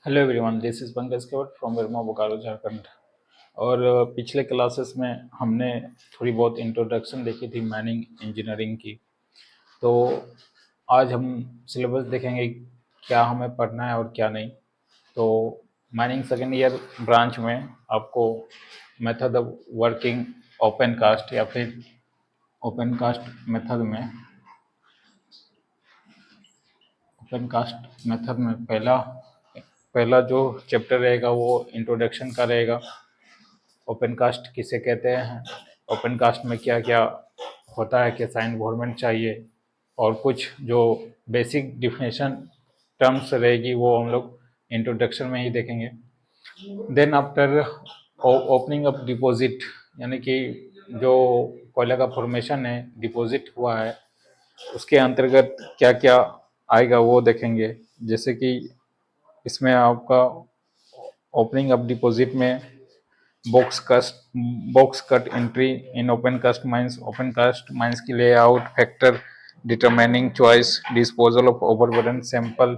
Hello everyone, this is Pankaj Kewat from Verma Bokaro Jharkhand. और पिछले classes में हमने थोड़ी बहुत इंट्रोडक्शन देखी थी माइनिंग इंजीनियरिंग की। तो आज हम सिलेबस देखेंगे क्या हमें पढ़ना है और क्या नहीं। तो माइनिंग सेकेंड ईयर ब्रांच में आपको method of working open cast या फिर ओपन कास्ट मेथड में पहला पहला जो चैप्टर रहेगा वो इंट्रोडक्शन का रहेगा। ओपन कास्ट किसे कहते हैं, ओपन कास्ट में क्या क्या होता है, कैसा इन्वायरमेंट चाहिए, और कुछ जो बेसिक डिफिनेशन टर्म्स रहेगी वो हम लोग इंट्रोडक्शन में ही देखेंगे। Then after opening up deposit, यानी कि जो कोयला का फॉर्मेशन है, डिपॉजिट हुआ है, उसके अंतर्गत क्या क्या आएगा वो देखेंगे। जैसे कि इसमें आपका ओपनिंग अप डिपॉजिट में box cut entry in open cast mines की layout factor determining choice disposal of overburden sample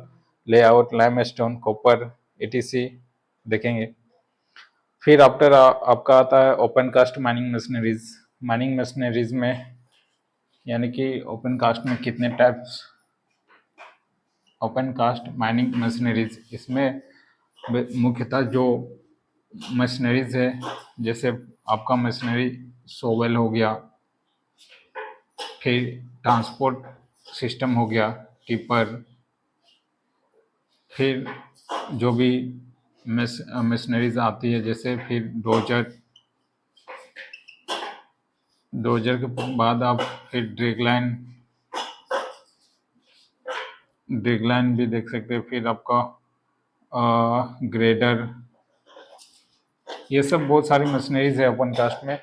layout limestone copper etc देखेंगे। फिर आफ्टर आपका आता है ओपन कास्ट माइनिंग मशीनरीज में, यानी कि ओपन कास्ट में कितने types open cast mining machineries, इसमें मुख्यतः जो मशीनरीज है, जैसे आपका मशीनरी सोवेल हो गया, फिर ट्रांसपोर्ट सिस्टम हो गया टिपर, फिर जो भी मशीनरीज आती है जैसे फिर डोजर के बाद आप फिर ड्रैगलाइन भी देख सकते हैं, फिर आपका ग्रेडर, ये सब बहुत सारी मशीनरीज है ओपन कास्ट में,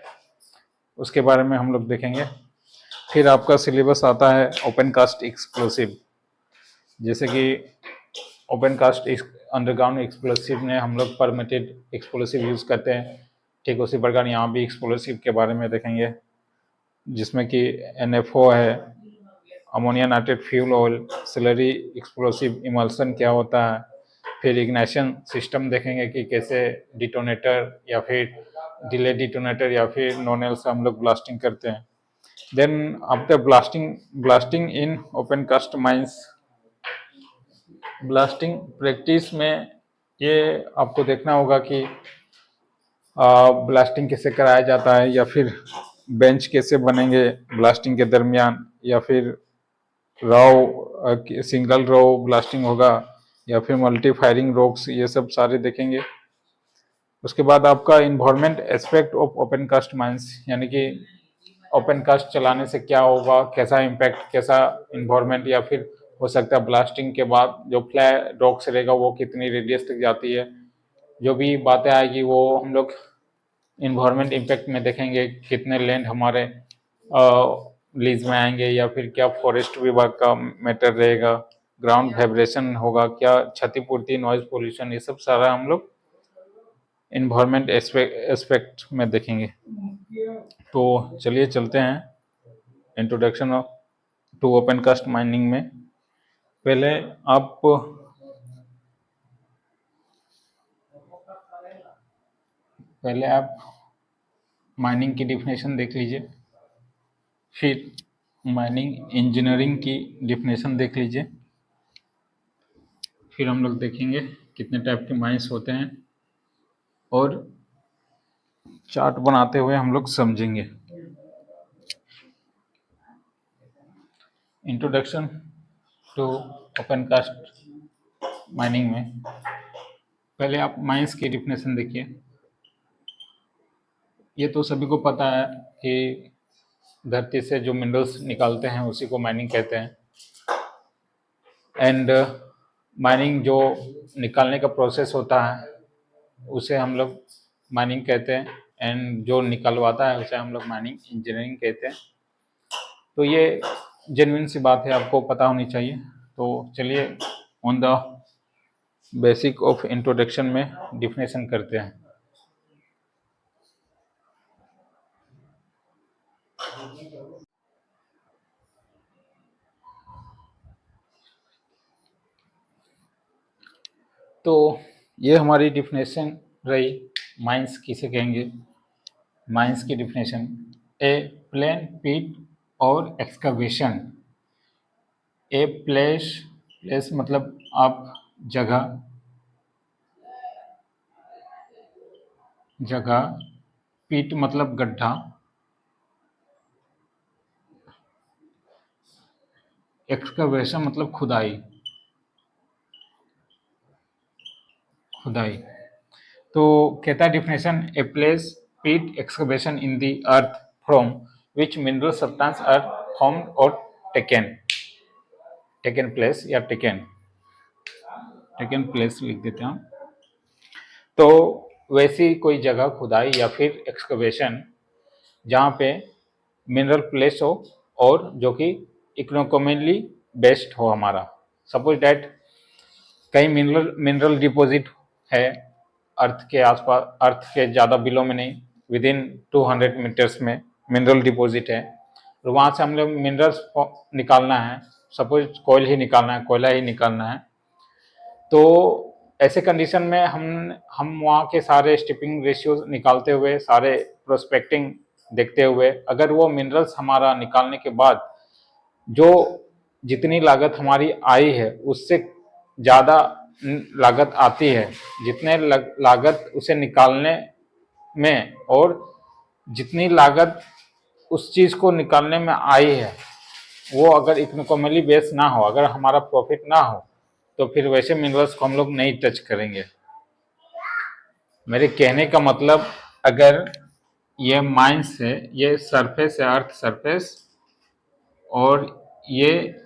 उसके बारे में हम लोग देखेंगे। फिर आपका सिलेबस आता है ओपन कास्ट एक्सप्लोसिव, जैसे कि ओपन कास्ट अंडरग्राउंड एक्सप्लोसिव में हम लोग परमिटेड एक्सप्लोसिव यूज़ करते हैं, ठीक उसी प्रकार यहाँ भी एक्सप्लोसिव के बारे में देखेंगे, जिसमें कि NFO है, ammonia nitrate fuel oil, slurry explosive emulsion क्या होता है, फिर इग्निशन सिस्टम देखेंगे कि कैसे डिटोनेटर या फिर डिले डिटोनेटर या फिर नोनेल से हम लोग ब्लास्टिंग करते हैं। Then after blasting in open cast mines, blasting practice में ये आपको देखना होगा कि ब्लास्टिंग कैसे कराया जाता है, या फिर बेंच कैसे बनेंगे ब्लास्टिंग के दरमियान, या फिर सिंगल रो ब्लास्टिंग होगा या फिर मल्टी फायरिंग रोक्स, ये सब सारे देखेंगे। उसके बाद आपका environment aspect of open cast mines, यानी कि ओपन कास्ट चलाने से क्या होगा, कैसा इम्पैक्ट, कैसा इन्वायरमेंट, या फिर हो सकता है ब्लास्टिंग के बाद जो फ्लाई रॉक्स रहेगा वो कितनी रेडियस तक जाती है, जो भी बातें आएगी वो हम लोग इन्वायरमेंट इम्पैक्ट में देखेंगे। कितने लैंड हमारे लीज में आएंगे, या फिर क्या फॉरेस्ट विभाग का मैटर रहेगा, ग्राउंड वाइब्रेशन होगा क्या, क्षतिपूर्ति, नॉइज पोल्यूशन, ये सब सारा हम लोग इन्वायरमेंट एस्पेक्ट में देखेंगे। तो चलिए चलते हैं introduction to open cast mining में। पहले आप माइनिंग की डिफिनेशन देख लीजिए, फिर माइनिंग इंजीनियरिंग की डिफिनेशन देख लीजिए, फिर हम लोग देखेंगे कितने टाइप के माइंस होते हैं, और चार्ट बनाते हुए हम लोग समझेंगे। Introduction to open cast mining में पहले आप माइंस की डिफिनेशन देखिए। ये तो सभी को पता है कि धरती से जो मिनरल्स निकालते हैं उसी को माइनिंग कहते हैं, एंड माइनिंग जो निकालने का प्रोसेस होता है उसे हम लोग माइनिंग कहते हैं, एंड जो निकलवाता है उसे हम लोग माइनिंग इंजीनियरिंग कहते हैं। तो ये जेन्युइन सी बात है, आपको पता होनी चाहिए। तो चलिए on the basic of introduction में डिफिनेशन करते हैं। तो ये हमारी डिफिनेशन रही माइंस किसे कहेंगे। माइंस की डिफिनेशन, ए प्लेन पिट और एक्सकवेशन। ए प्लेस मतलब आप जगह, पिट मतलब गड्ढा, एक्सकवेशन मतलब खुदाई। तो कहता है definition, a place pit excavation in the earth from which mineral substance are formed और टेकन प्लेस या टेकन प्लेस लिख देते हैं हम। तो वैसी कोई जगह खुदाई या फिर एक्सकवेशन जहाँ पे मिनरल प्लेस हो और जो कि इकोनॉमिकली बेस्ट हो हमारा। सपोज डैट कहीं मिनरल डिपॉजिट है अर्थ के आसपास, अर्थ के ज़्यादा बिलो में नहीं, विद इन 200 मीटर्स में मिनरल डिपॉजिट है, और वहाँ से हम लोग मिनरल्स निकालना है, सपोज कोयला ही निकालना है। तो ऐसे कंडीशन में हम वहाँ के सारे स्टिपिंग रेशियोज निकालते हुए, सारे प्रोस्पेक्टिंग देखते हुए, अगर वो मिनरल्स हमारा निकालने के बाद जो जितनी लागत हमारी आई है उससे ज़्यादा लागत आती है, जितने लागत उसे निकालने में और जितनी लागत उस चीज़ को निकालने में आई है वो अगर इकोनॉमिकली बेस ना हो, अगर हमारा प्रॉफिट ना हो, तो फिर वैसे मिनरल्स को हम लोग नहीं टच करेंगे। मेरे कहने का मतलब, अगर ये माइंस है, ये सरफेस है, अर्थ सरफेस, और ये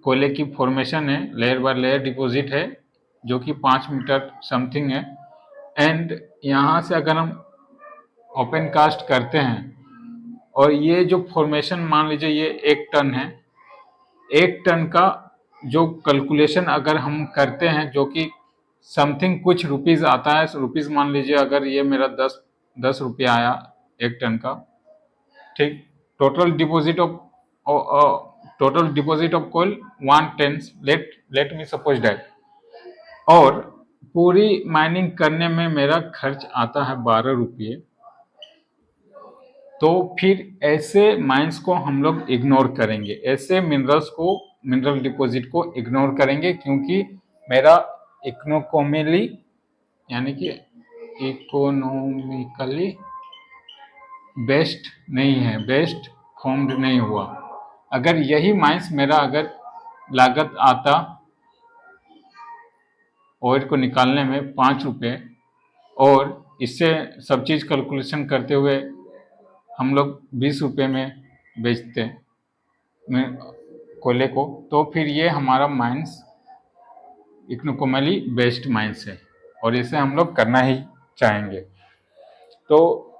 कोयले की फॉर्मेशन है, लेयर बाय लेयर डिपॉजिट है जो कि 5 मीटर समथिंग है, एंड यहाँ से अगर हम ओपन कास्ट करते हैं और ये जो फॉर्मेशन मान लीजिए ये 1 टन है, 1 टन का जो कैलकुलेशन अगर हम करते हैं जो कि समथिंग कुछ रुपीज़ आता है, रुपीज़ मान लीजिए अगर ये मेरा 10 रुपया आया 1 टन का, ठीक। Total deposit of coal 1 tonne, let me suppose that, और पूरी माइनिंग करने में मेरा खर्च आता है 12 रुपये। तो फिर ऐसे माइंस को हम लोग इग्नोर करेंगे, ऐसे मिनरल डिपॉजिट को इग्नोर करेंगे, क्योंकि मेरा इकोनॉमिकली यानी कि इकोनॉमिकली बेस्ट नहीं है, बेस्ट फॉर्म्ड नहीं हुआ। अगर यही माइंस मेरा अगर लागत आता ऑयल को निकालने में 5 रुपये, और इससे सब चीज़ कैलकुलेशन करते हुए हम लोग 20 रुपये में बेचते कोयले को, तो फिर ये हमारा माइंस इकोनॉमिकली बेस्ट माइंस है और इसे हम लोग करना ही चाहेंगे। तो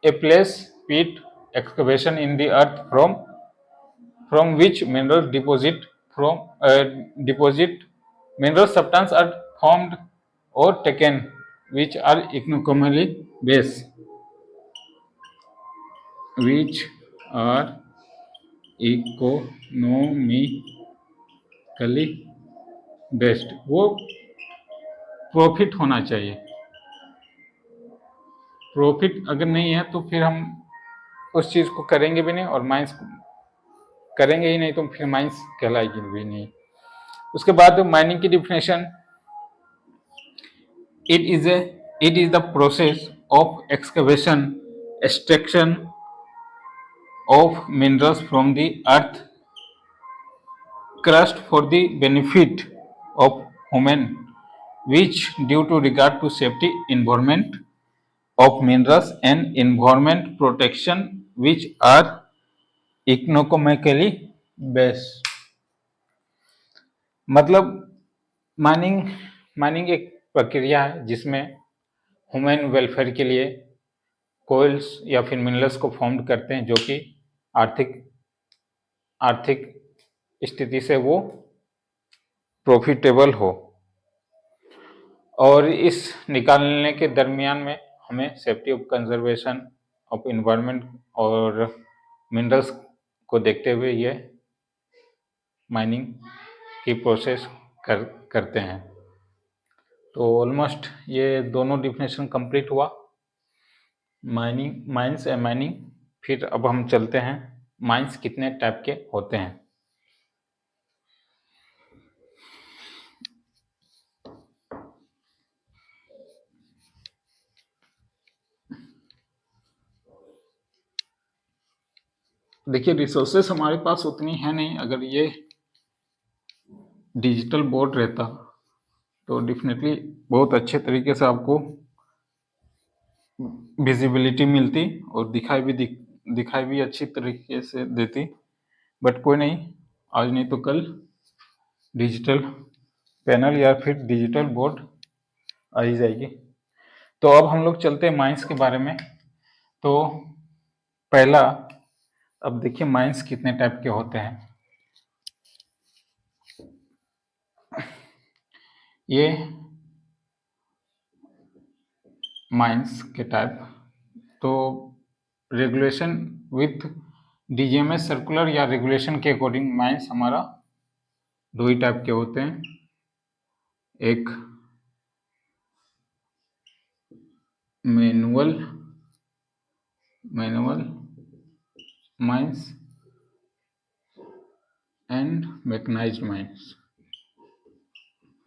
a place pit excavation in the earth from which mineral deposit mineral substances are formed or taken which are economically best, which are economically best। वो प्रॉफिट होना चाहिए, प्रॉफिट अगर नहीं है तो फिर हम उस चीज़ को करेंगे भी नहीं, और माइंस करेंगे ही नहीं तो फिर माइंस कहलाएगी भी नहीं। उसके बाद माइनिंग की definition, It is the process of excavation, extraction of minerals from the earth crust for the benefit of human, which due to regard to safety, environment of minerals and environment protection, which are economically best। मतलब mining एक प्रक्रिया है जिसमें human welfare के लिए coils या फिर minerals को फॉर्म करते हैं जो कि आर्थिक स्थिति से वो प्रॉफिटेबल हो, और इस निकालने के दरमियान में हमें safety of conservation of environment और मिनरल्स को देखते हुए ये माइनिंग की प्रोसेस करते हैं। तो ऑलमोस्ट ये दोनों डिफिनेशन कंप्लीट हुआ, माइनिंग, माइंस एंड माइनिंग। फिर अब हम चलते हैं माइंस कितने टाइप के होते हैं। देखिए रिसोर्सेस हमारे पास उतनी है नहीं, अगर ये डिजिटल बोर्ड रहता तो डेफिनेटली बहुत अच्छे तरीके से आपको विजिबिलिटी मिलती और दिखाई भी अच्छी तरीके से देती। बट कोई नहीं, आज नहीं तो कल डिजिटल पैनल या फिर डिजिटल बोर्ड आ ही जाएगी। तो अब हम लोग चलते हैं माइंस के बारे में। तो पहला, अब देखिए माइंस कितने टाइप के होते हैं। ये माइंस के टाइप, तो रेगुलेशन विथ डीजीएमएस सर्कुलर या रेगुलेशन के अकॉर्डिंग माइंस हमारा दो ही टाइप के होते हैं। एक manual mines and mechanised mines.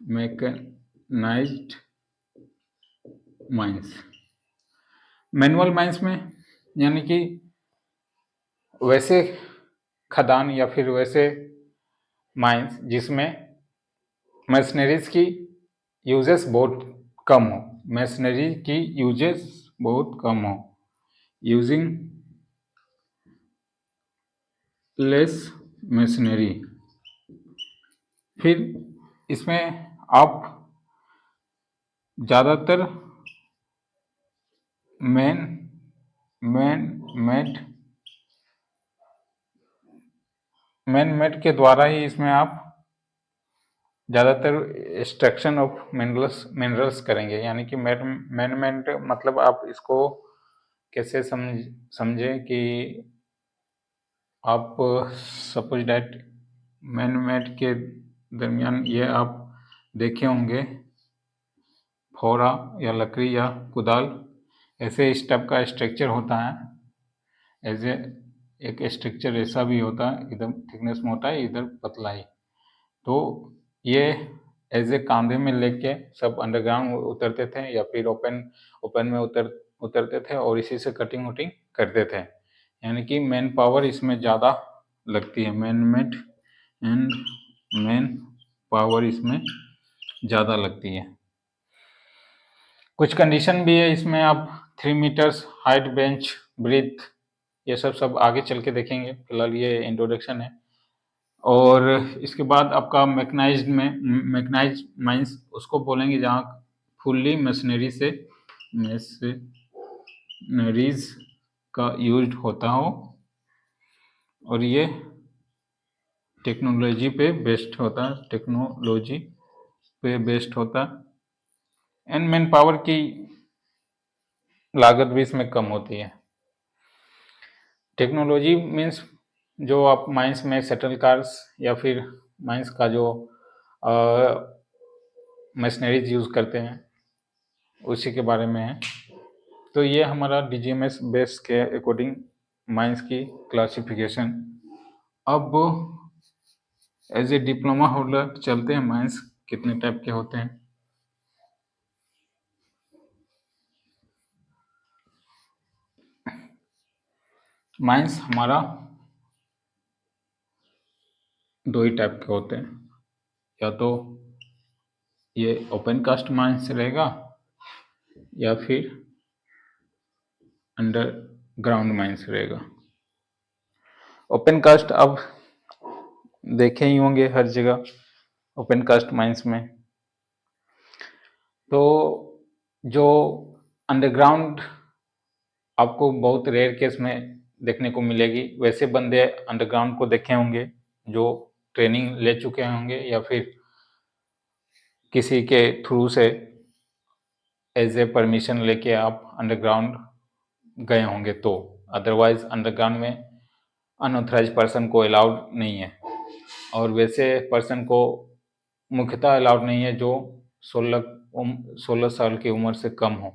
Mechanised mines, manual mines में यानी कि वैसे खदान या फिर वैसे माइंस जिसमें मशीनरीज की यूजेस बहुत कम हो, मशीनरी की यूजेस बहुत कम हो, यूजिंग लेस मशीनरी। फिर इसमें आप ज़्यादातर मैन मेड के द्वारा ही इसमें आप ज़्यादातर एक्सट्रैक्शन ऑफ मिनरल्स करेंगे। यानी कि मैन मेड मतलब आप इसको कैसे समझें कि आप सपोज डैट मैन मेड के दरमियान ये आप देखे होंगे फोड़ा या लकड़ी या कुदाल, ऐसे इस टाइप का स्ट्रक्चर होता है। ऐसे एक स्ट्रक्चर ऐसा भी होता है, इधर थिकनेस मोटा है इधर पतला है। तो ये एज ए कांधे में लेके सब अंडरग्राउंड उतरते थे या फिर ओपन में उतरते थे और इसी से कटिंग वटिंग करते थे। यानी कि मैन पावर इसमें ज़्यादा लगती है, man made and man power इसमें ज़्यादा लगती है। कुछ कंडीशन भी है इसमें, आप 3 मीटर्स हाइट, बेंच ब्रीथ, ये सब आगे चल के देखेंगे, फिलहाल ये इंट्रोडक्शन है। और इसके बाद आपका मैकेनाइज्ड माइंस उसको बोलेंगे जहाँ फुल्ली मशीनरीज का यूज होता हो और ये टेक्नोलॉजी पे बेस्ड होता एंड मैन पावर की लागत भी इसमें कम होती है। टेक्नोलॉजी मीन्स जो आप माइंस में शटल कार्स या फिर माइंस का जो मशीनरीज यूज़ करते हैं उसी के बारे में है। तो ये हमारा डीजीएमएस बेस के अकॉर्डिंग माइंस की क्लासिफिकेशन। अब एज ए डिप्लोमा होल्डर चलते हैं माइंस कितने टाइप के होते हैं। माइंस हमारा दो ही टाइप के होते हैं, या तो ये ओपन कास्ट माइंस रहेगा या फिर अंडरग्राउंड माइंस रहेगा। ओपन कास्ट अब देखे ही होंगे हर जगह ओपन कास्ट माइंस में। तो जो अंडरग्राउंड आपको बहुत रेयर केस में देखने को मिलेगी, वैसे बंदे अंडरग्राउंड को देखे होंगे जो ट्रेनिंग ले चुके होंगे या फिर किसी के थ्रू से एज ए परमिशन लेके आप अंडरग्राउंड गए होंगे। तो अदरवाइज अंडरग्राउंड में अनऑथराइज पर्सन को अलाउड नहीं है, और वैसे पर्सन को मुख्यतः अलाउड नहीं है जो 16 साल की उम्र से कम हो।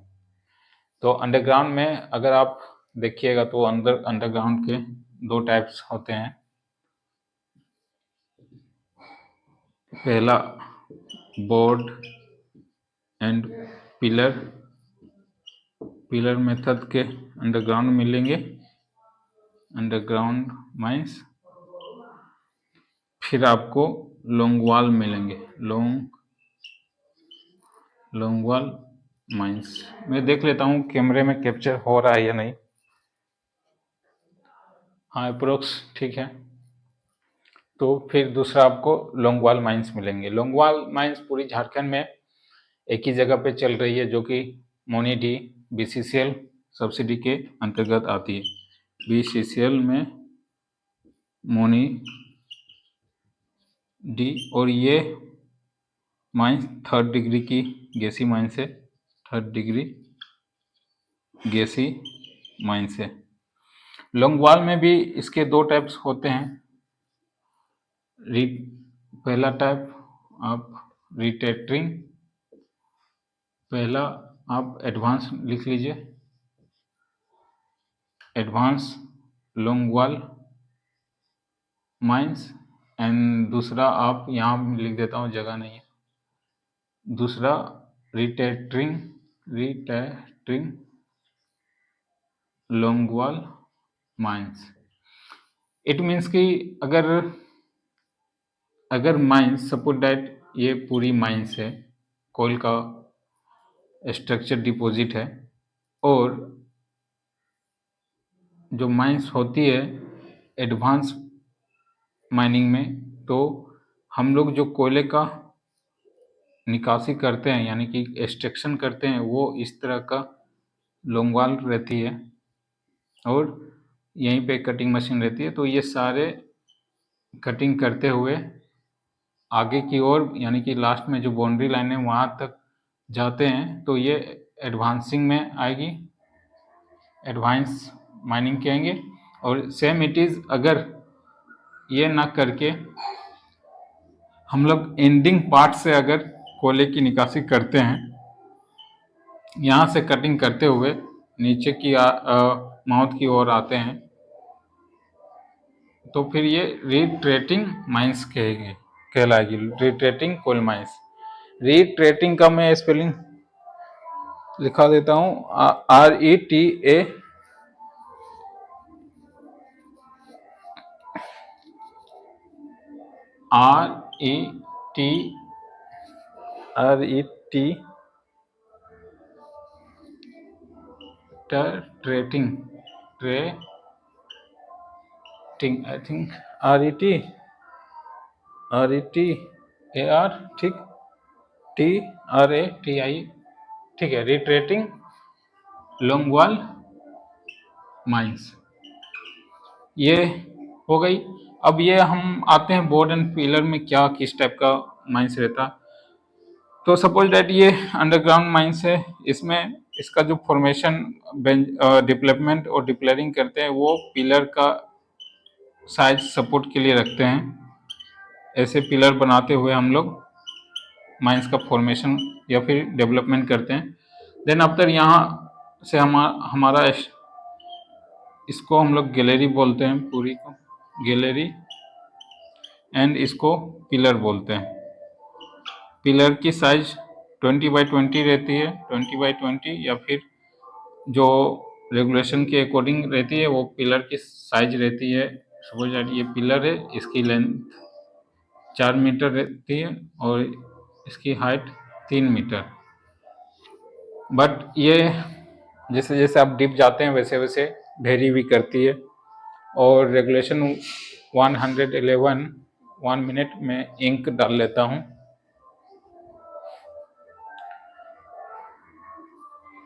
तो अंडरग्राउंड में अगर आप देखिएगा तो अंडरग्राउंड के दो टाइप्स होते हैं। पहला बोर्ड एंड पिलर मेथड के अंडरग्राउंड मिलेंगे, अंडरग्राउंड माइंस। फिर आपको लोंगवाल मिलेंगे, लोंगवाल माइंस। मैं देख लेता हूँ कैमरे में कैप्चर हो रहा है या नहीं। हाँ, अप्रोक्स ठीक है। तो फिर दूसरा आपको लोंगवाल माइंस मिलेंगे। लोंगवाल माइंस पूरी झारखंड में एक ही जगह पे चल रही है, जो कि मोनी डी BCCL सब्सिडी के अंतर्गत आती है। BCCL में मोनी डी, और ये माइंस 3rd डिग्री की गैसी माइंस है, 3rd डिग्री गैसी माइंस है। लोंगवाल में भी इसके दो टाइप्स होते हैं। पहला टाइप आप रिटेटरिंग, पहला आप एडवांस लिख लीजिए, एडवांस लोंगवाल माइंस। एंड दूसरा आप यहाँ लिख देता हूँ, जगह नहीं है। दूसरा रिटेटरिंग लोंगवाल माइंस। इट मीन्स कि अगर माइंस, सपोज दैट ये पूरी माइंस है, कोल का स्ट्रक्चर डिपॉजिट है, और जो माइंस होती है एडवांस माइनिंग में, तो हम लोग जो कोयले का निकासी करते हैं यानी कि एक्सट्रैक्शन करते हैं, वो इस तरह का लोंगवाल रहती है, और यहीं पे कटिंग मशीन रहती है। तो ये सारे कटिंग करते हुए आगे की ओर, यानी कि लास्ट में जो बाउंड्री लाइन है वहाँ तक जाते हैं, तो ये एडवांसिंग में आएगी, एडवांस माइनिंग कहेंगे। और सेम इट इज़, अगर ये ना करके हम लोग एंडिंग पार्ट से अगर कोयले की निकासी करते हैं, यहाँ से कटिंग करते हुए नीचे की माउथ की ओर आते हैं, तो फिर ये रिट्रेटिंग माइंस कहलाएगी, रिट्रेटिंग कोल माइंस। रिट्रेटिंग का मैं स्पेलिंग लिखा देता हूँ, RETA treating, I think RETAR, ठीक, TRATI, ठीक है, रिट्रेटिंग लोंगवाल माइंस, ये हो गई। अब ये हम आते हैं बोर्ड एंड पिलर में क्या किस टाइप का माइंस रहता। तो सपोज दैट ये अंडरग्राउंड माइंस है, इसमें इसका जो फॉर्मेशन डेवलपमेंट और डिप्लरिंग करते हैं, वो पिलर का साइज सपोर्ट के लिए रखते हैं। ऐसे पिलर बनाते हुए हम लोग माइंस का फॉर्मेशन या फिर डेवलपमेंट करते हैं। देन आफ्टर यहाँ से हमारा इसको हम लोग गैलरी बोलते हैं, पूरी को गैलरी, एंड इसको पिलर बोलते हैं। पिलर की साइज 20x20 रहती है, 20x20, या फिर जो रेगुलेशन के अकॉर्डिंग रहती है, वो पिलर की साइज रहती है। सपोज ये पिलर है, इसकी लेंथ 4 मीटर रहती है और इसकी हाइट 3 मीटर। बट ये जैसे जैसे आप डीप जाते हैं वैसे वैसे वेरी भी करती है। और रेगुलेशन 111 1 मिनट में इंक डाल लेता हूँ।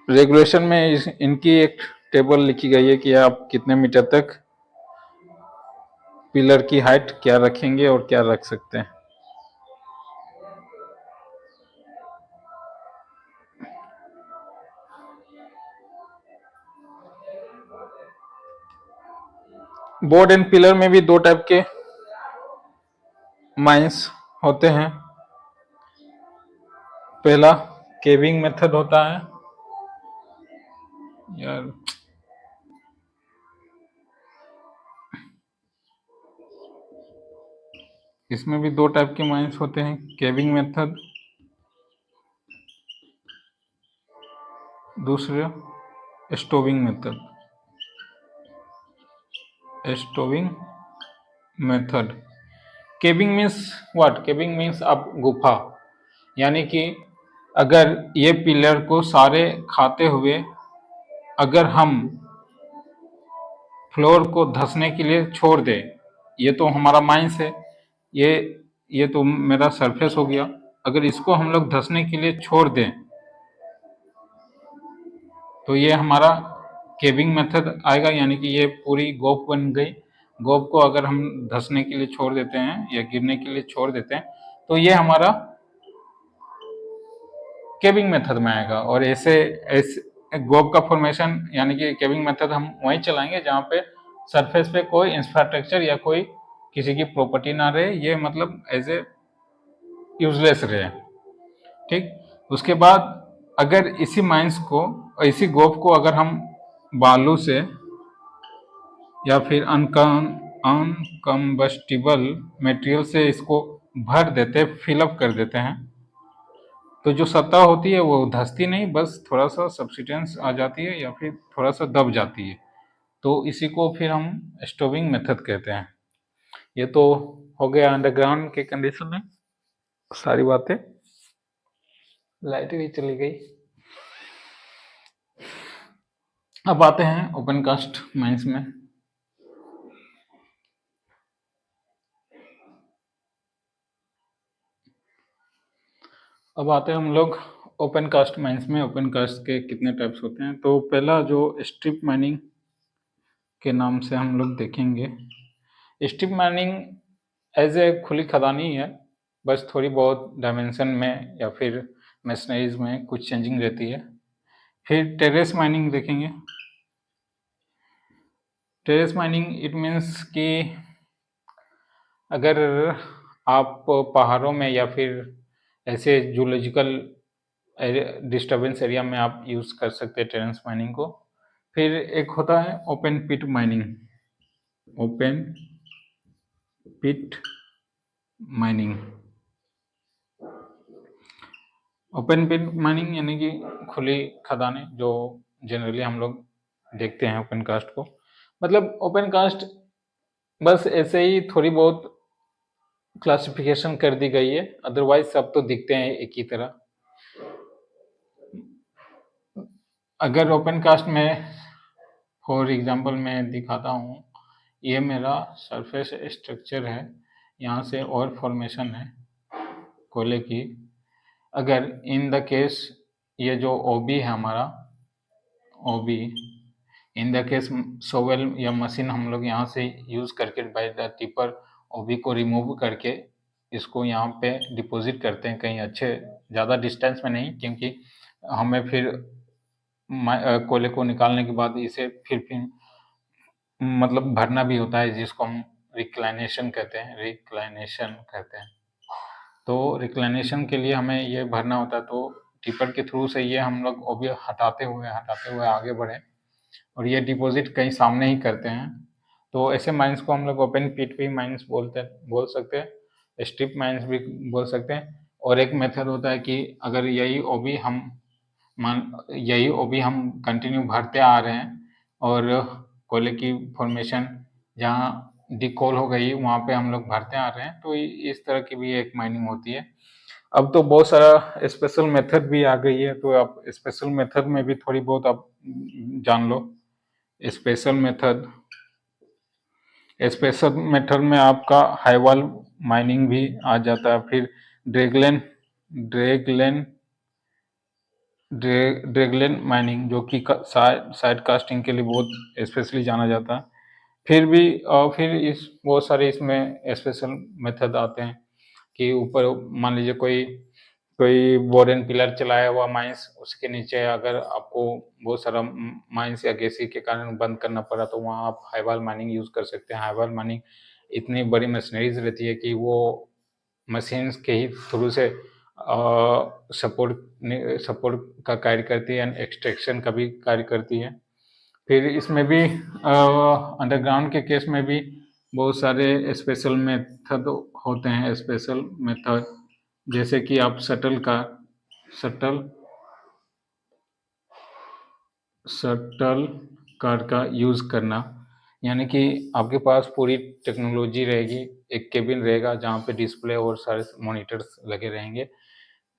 रेगुलेशन में इनकी एक टेबल लिखी गई है कि आप कितने मीटर तक पिलर की हाइट क्या रखेंगे और क्या रख सकते हैं। बोर्ड एंड पिलर में भी दो टाइप के माइंस होते हैं। पहला केविंग मेथड होता है यार, इसमें भी दो टाइप के माइंस होते हैं, केविंग मेथड, दूसरा stowing method. Stowing method, caving means what? Caving means आप गुफा, यानी कि अगर ये पिलर को सारे खाते हुए अगर हम फ्लोर को धंसने के लिए छोड़ दें, ये तो हमारा माइंस है, ये ये तो मेरा सरफेस हो गया। अगर इसको हम लोग धंसने के लिए छोड़ दें तो ये हमारा केविंग मेथड आएगा, यानी कि ये पूरी गोप बन गई। गोप को अगर हम धंसने के लिए छोड़ देते हैं या गिरने के लिए छोड़ देते हैं तो ये हमारा केविंग मेथड में आएगा। और ऐसे ऐसे गोप का फॉर्मेशन यानी कि केविंग मेथड हम वहीं चलाएंगे जहाँ पे सरफेस पे कोई इंफ्रास्ट्रक्चर या कोई किसी की प्रॉपर्टी ना रहे, ये मतलब एज ए यूजलेस रहे। ठीक, उसके बाद अगर इसी माइंस को, इसी गोप को अगर हम बालू से या फिर अनकम्बस्टिबल मटेरियल से इसको भर देते, फिलअप कर देते हैं, तो जो सतह होती है वो धंसती नहीं, बस थोड़ा सा सब्सिडेंस आ जाती है या फिर थोड़ा सा दब जाती है। तो इसी को फिर हम स्टोविंग मेथड कहते हैं। ये तो हो गया अंडरग्राउंड के कंडीशन में सारी बातें। लाइट भी चली गई। अब आते हैं ओपन कास्ट माइंस में। अब आते हैं हम लोग ओपन कास्ट माइंस में। ओपन कास्ट के कितने टाइप्स होते हैं? तो पहला जो स्ट्रिप माइनिंग के नाम से हम लोग देखेंगे। स्ट्रिप माइनिंग एज ए खुली खदानी है, बस थोड़ी बहुत डायमेंशन में या फिर मशीनरीज में कुछ चेंजिंग रहती है। फिर टेरेस माइनिंग देखेंगे। टेरेस माइनिंग इट मीन्स कि अगर आप पहाड़ों में या फिर ऐसे जूलॉजिकल डिस्टर्बेंस एरिया में आप यूज़ कर सकते हैं टेरेस माइनिंग को। फिर एक होता है ओपन पिट माइनिंग। ओपन पिट माइनिंग, ओपन पिट माइनिंग यानी कि खुली खदानें, जो जनरली हम लोग देखते हैं ओपन कास्ट को। मतलब ओपन कास्ट बस ऐसे ही थोड़ी बहुत क्लासिफिकेशन कर दी गई है, अदरवाइज सब तो दिखते हैं एक ही तरह। अगर ओपन कास्ट में फॉर एग्जांपल मैं दिखाता हूँ, ये मेरा सरफेस स्ट्रक्चर है, यहाँ से और फॉर्मेशन है कोयले की। अगर इन द केस ये जो ओबी है हमारा, ओबी इन द केस सोवेल या मशीन हम लोग यहाँ से यूज़ करके बाय द टिपर ओबी को रिमूव करके इसको यहाँ पे डिपॉजिट करते हैं कहीं अच्छे ज़्यादा डिस्टेंस में नहीं, क्योंकि हमें फिर कोयले को निकालने के बाद इसे फिर मतलब भरना भी होता है, जिसको हम रिक्लाइनेशन कहते हैं। रिक्लाइनेशन कहते हैं। तो रिक्लाइनेशन के लिए हमें ये भरना होता है, तो टिपर के थ्रू से ये हम लोग ओबी हटाते हुए आगे बढ़े और ये डिपॉजिट कहीं सामने ही करते हैं। तो ऐसे माइंस को हम लोग ओपन पिट भी माइंस बोल सकते हैं, स्ट्रिप माइंस भी बोल सकते हैं। और एक मेथड होता है कि अगर यही ओबी हम कंटिन्यू भरते आ रहे हैं और कोयले की फॉर्मेशन जहाँ डिकोल हो गई वहाँ पे हम लोग भरते आ रहे हैं, तो इस तरह की भी एक माइनिंग होती है। अब तो बहुत सारा स्पेशल मेथड भी आ गई है, तो आप स्पेशल मेथड में भी थोड़ी बहुत आप जान लो। स्पेशल मेथड में आपका हाईवॉल माइनिंग भी आ जाता है। फिर ड्रैगलेन ड्रैगलेन ड्रैगलेन माइनिंग, जो कि साइड कास्टिंग के लिए बहुत स्पेशली जाना जाता है। फिर इस बहुत सारे इसमें स्पेशल मेथड आते हैं कि ऊपर मान लीजिए कोई बोर्डन पिलर चलाया हुआ माइंस, उसके नीचे अगर आपको बहुत सारा माइंस या गैसी के कारण बंद करना पड़ा, तो वहाँ आप हाईवॉल माइनिंग यूज़ कर सकते हैं। हाईवॉल माइनिंग इतनी बड़ी मशीनरीज रहती है कि वो मशीन्स के ही थ्रू से सपोर्ट का कार्य करती है एंड एक्सट्रैक्शन का भी कार्य करती है। फिर इसमें भी अंडरग्राउंड के केस में भी बहुत सारे स्पेशल मेथड होते हैं। स्पेशल मेथड जैसे कि आप शटल कार का यूज़ करना, यानी कि आपके पास पूरी टेक्नोलॉजी रहेगी, एक केबिन रहेगा जहाँ पे डिस्प्ले और सारे मॉनिटर्स लगे रहेंगे,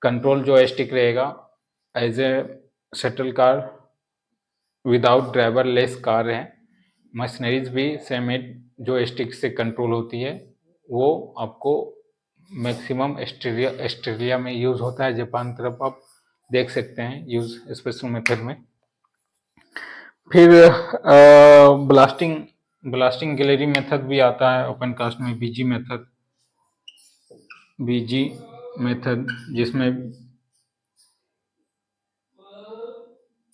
कंट्रोल जॉयस्टिक रहेगा। As a shuttle car without driverless car है, मशीनरीज भी सेम जॉयस्टिक से कंट्रोल होती है। वो आपको मैक्सिमम ऑस्ट्रेलिया में यूज़ होता है, जापान तरफ आप देख सकते हैं यूज़ स्पेशल मेथड में। फिर ब्लास्टिंग गैलरी मेथड भी आता है ओपन कास्ट में, बीजी मेथड, जिसमें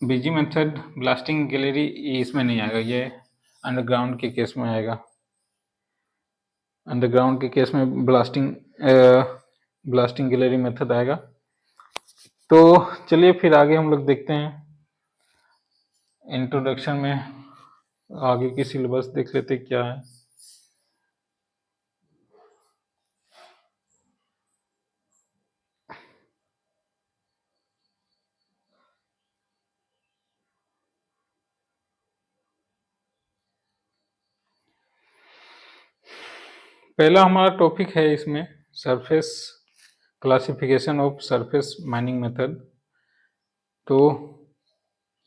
बीजी मेथड ब्लास्टिंग गैलरी इसमें नहीं आएगा, ये अंडरग्राउंड के केस में आएगा। अंडरग्राउंड के केस में ब्लास्टिंग गैलरी मेथड आएगा। तो चलिए फिर आगे हम लोग देखते हैं। इंट्रोडक्शन में आगे की सिलेबस देख लेते क्या है। पहला हमारा टॉपिक है इसमें surface classification of surface mining method. तो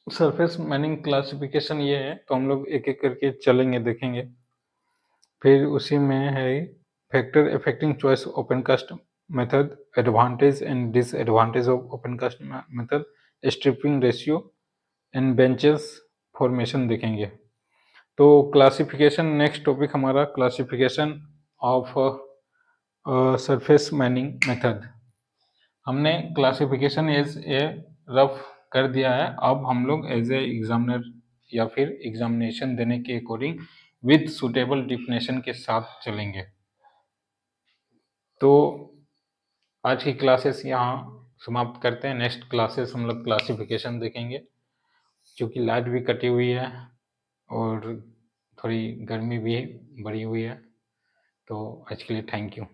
सरफेस माइनिंग क्लासिफिकेशन ये है, तो हम लोग एक एक करके चलेंगे, देखेंगे। फिर उसी में है factor affecting choice open cast method, advantage and disadvantage of open cast method, stripping ratio and benches formation देखेंगे। तो क्लासिफिकेशन नेक्स्ट टॉपिक हमारा classification of surface mining method. हमने क्लासिफिकेशन एज ए रफ कर दिया है, अब हम लोग एज ए एग्जामिनर या फिर एग्जामिनेशन देने के अकॉर्डिंग विद सुटेबल डिफिनेशन के साथ चलेंगे। तो आज की क्लासेस यहाँ समाप्त करते हैं। नेक्स्ट क्लासेस हम लोग क्लासिफिकेशन देखेंगे, क्योंकि लाइट भी कटी हुई है और थोड़ी गर्मी भी बढ़ी हुई है। तो आज के लिए थैंक यू।